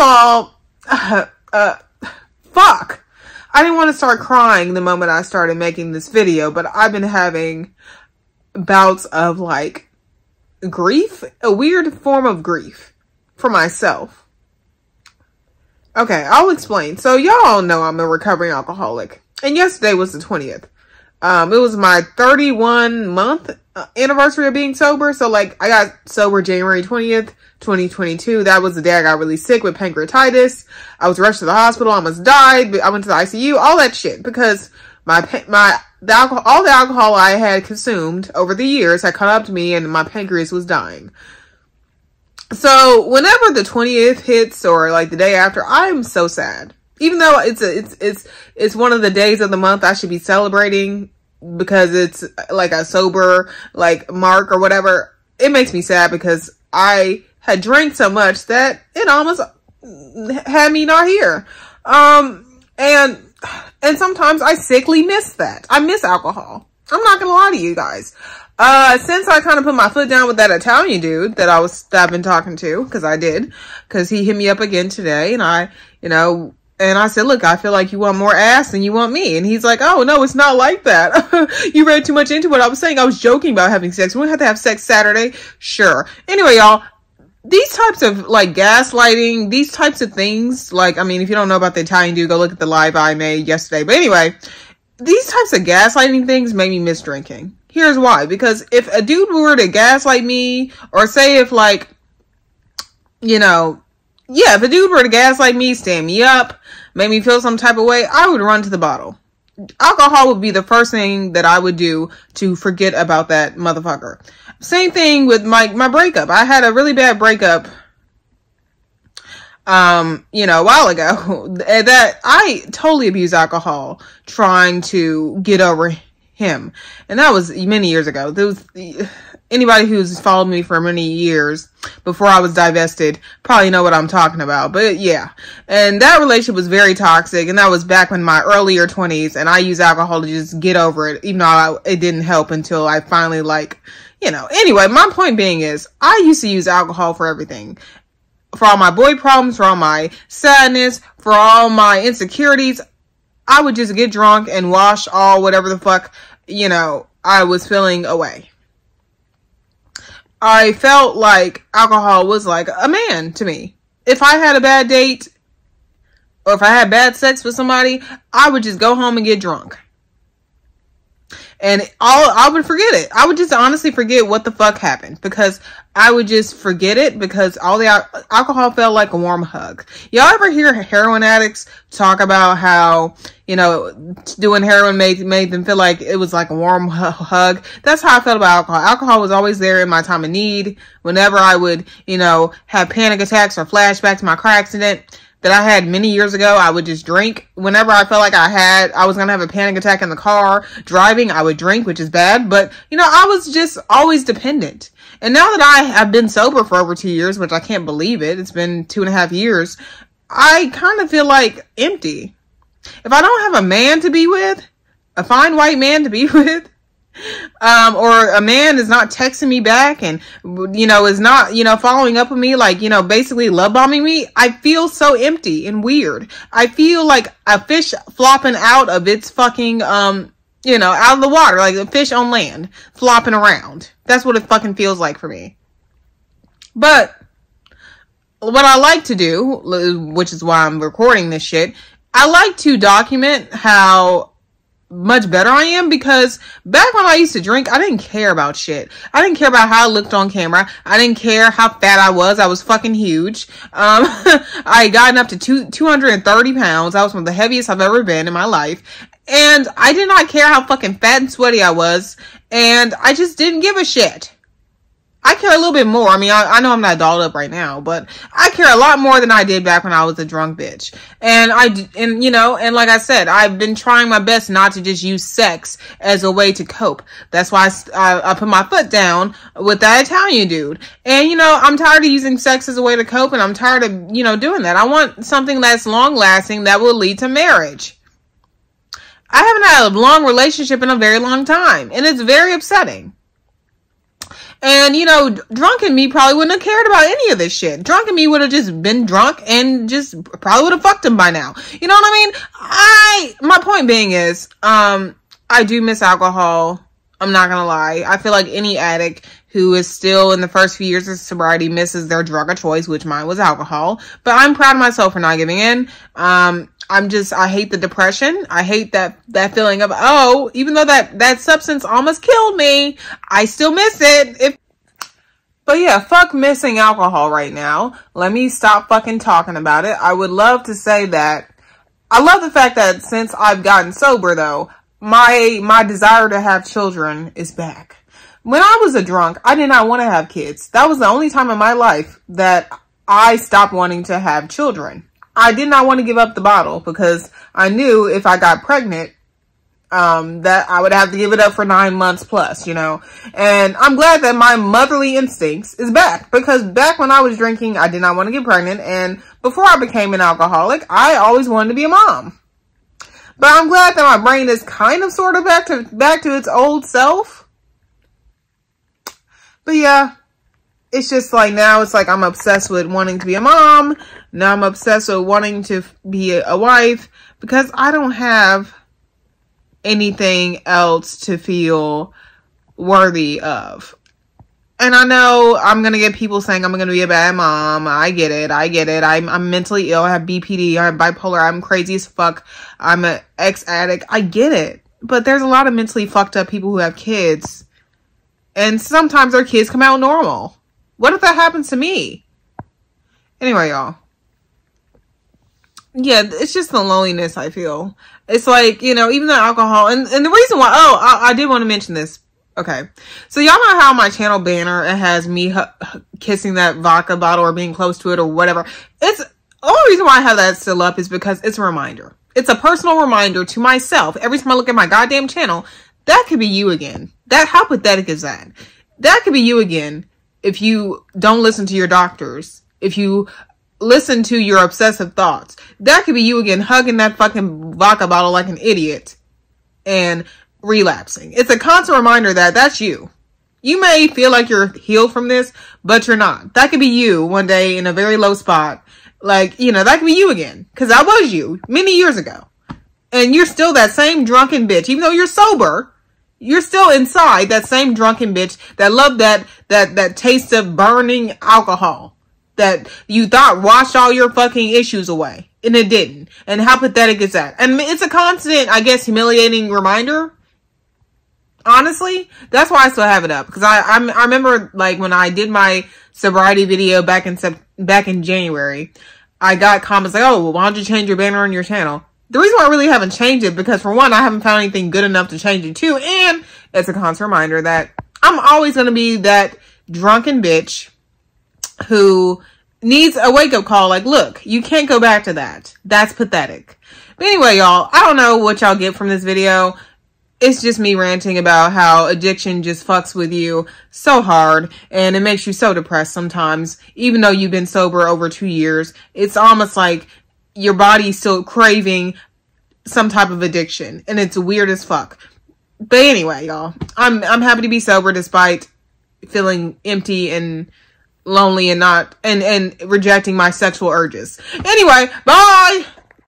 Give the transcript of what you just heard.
y'all, fuck. I didn't want to start crying the moment I started making this video, but I've been having bouts of like grief, a weird form of grief for myself. Okay, I'll explain. So y'all know I'm a recovering alcoholic, and yesterday was the 20th. It was my 31-month anniversary of being sober. So like I got sober January 20th, 2022. That was the day I got really sick with pancreatitis. I was rushed to the hospital. I almost died. I went to the ICU, all that shit, because all the alcohol I had consumed over the years had caught up to me, and my pancreas was dying. So whenever the 20th hits, or like the day after, I'm so sad. Even though it's one of the days of the month I should be celebrating because it's like a sober like mark or whatever, it makes me sad because I had drank so much that it almost had me not here. And sometimes I sickly miss that. I miss alcohol. I'm not gonna lie to you guys. Since I kind of put my foot down with that Italian dude that I've been talking to, because he hit me up again today, and I said, look, I feel like you want more ass than you want me. And he's like, oh, no, it's not like that. You read too much into what I was saying. I was joking about having sex. We have to have sex Saturday. Sure. Anyway, y'all, these types of like gaslighting, these types of things, like, I mean, if you don't know about the Italian dude, go look at the live I made yesterday. But anyway, these types of gaslighting things make me miss drinking. Here's why. Because if a dude were to gaslight me, or say if like, if a dude were to gaslight me, stand me up, make me feel some type of way, I would run to the bottle. Alcohol would be the first thing that I would do to forget about that motherfucker. Same thing with my breakup. I had a really bad breakup, a while ago, that I totally abused alcohol trying to get over him. And that was many years ago. Anybody who's followed me for many years before I was divested probably know what I'm talking about. But yeah, and that relationship was very toxic, and that was back in my earlier 20s, and I used alcohol to just get over it, even though it didn't help until I finally anyway, my point being is I used to use alcohol for everything. For all my boy problems, for all my sadness, for all my insecurities. I would just get drunk and wash all whatever the fuck, I was feeling away. I felt like alcohol was like a man to me. If I had a bad date, or if I had bad sex with somebody, I would just go home and get drunk. And I would forget it. I would just honestly forget what the fuck happened, because I would just forget it, because all the alcohol felt like a warm hug. Y'all ever hear heroin addicts talk about how, doing heroin made them feel like it was like a warm hug? That's how I felt about alcohol. Alcohol was always there in my time of need. Whenever I would, have panic attacks or flashbacks to my car accident that I had many years ago, I would just drink. Whenever I felt like I was going to have a panic attack in the car driving, I would drink, which is bad. But, I was just always dependent. And now that I have been sober for over 2 years, which I can't believe it, it's been 2.5 years, I kind of feel like empty. If I don't have a man to be with, a fine white man to be with, or a man is not texting me back and, is not, following up with me, like, basically love bombing me, I feel so empty and weird. I feel like a fish flopping out of its fucking, out of the water, like a fish on land flopping around. That's what it fucking feels like for me. But what I like to do, which is why I'm recording this shit, I like to document how much better I am, because back when I used to drink, I didn't care about shit. I didn't care about how I looked on camera. I didn't care how fat I was. I was fucking huge. I had gotten up to 230 pounds. I was one of the heaviest I've ever been in my life. And I did not care how fucking fat and sweaty I was. And I just didn't give a shit. I care a little bit more. I mean, I know I'm not dolled up right now, but I care a lot more than I did back when I was a drunk bitch. And and like I said, I've been trying my best not to just use sex as a way to cope. That's why I put my foot down with that Italian dude. And, I'm tired of using sex as a way to cope, and I'm tired of, doing that. I want something that's long lasting that will lead to marriage. I haven't had a long relationship in a very long time, and it's very upsetting. And, you know, drunken me probably wouldn't have cared about any of this shit. Drunken me would have just been drunk and just probably would have fucked him by now. You know what I mean? My point being is, I do miss alcohol. I'm not gonna lie. I feel like any addict who is still in the first few years of sobriety misses their drug of choice, which mine was alcohol. But I'm proud of myself for not giving in. I hate the depression. I hate that feeling of, oh, even though that substance almost killed me, I still miss it. But yeah, fuck missing alcohol right now. Let me stop fucking talking about it. I would love to say that. I love the fact that since I've gotten sober though, my desire to have children is back. When I was a drunk, I did not want to have kids. That was the only time in my life that I stopped wanting to have children. I did not want to give up the bottle because I knew if I got pregnant, that I would have to give it up for 9 months plus, you know. And I'm glad that my motherly instincts is back, because back when I was drinking, I did not want to get pregnant. And before I became an alcoholic, I always wanted to be a mom. But I'm glad that my brain is kind of sort of back to its old self. But yeah, it's just like now it's like I'm obsessed with wanting to be a mom. Now I'm obsessed with wanting to be a wife because I don't have anything else to feel worthy of. And I know I'm going to get people saying I'm going to be a bad mom. I get it. I'm mentally ill. I have BPD. I'm bipolar. I'm crazy as fuck. I'm an ex-addict. I get it. But there's a lot of mentally fucked up people who have kids. And sometimes their kids come out normal. What if that happens to me? Anyway, y'all. Yeah, it's just the loneliness I feel. It's like, you know, even the alcohol. And the reason why, I did want to mention this. Okay. So y'all know how my channel banner, it has me kissing that vodka bottle or being close to it or whatever. It's the only reason why I have that still up is because it's a reminder. It's a personal reminder to myself. Every time I look at my goddamn channel, that could be you again. How pathetic is that? That could be you again if you don't listen to your doctors. If you listen to your obsessive thoughts. That could be you again, hugging that fucking vodka bottle like an idiot and relapsing. It's a constant reminder that that's you. You may feel like you're healed from this, but you're not. That could be you one day in a very low spot. Like, you know, that could be you again. Because that was you many years ago. And you're still that same drunken bitch. Even though you're sober, you're still inside that same drunken bitch that loved that taste of burning alcohol. That you thought washed all your fucking issues away. And it didn't. And how pathetic is that? And it's a constant, I guess, humiliating reminder. Honestly, that's why I still have it up. Because I remember, like, when I did my sobriety video back in January, I got comments like, oh, well, why don't you change your banner on your channel? The reason why I really haven't changed it, because for one, I haven't found anything good enough to change it to. And it's a constant reminder that I'm always going to be that drunken bitch who needs a wake-up call. Like, look, you can't go back to that. That's pathetic. But anyway, y'all, I don't know what y'all get from this video. It's just me ranting about how addiction just fucks with you so hard. And it makes you so depressed sometimes. Even though you've been sober over 2 years. It's almost like your body's still craving some type of addiction. And it's weird as fuck. But anyway, y'all, I'm happy to be sober despite feeling empty and lonely and rejecting my sexual urges. Anyway, bye!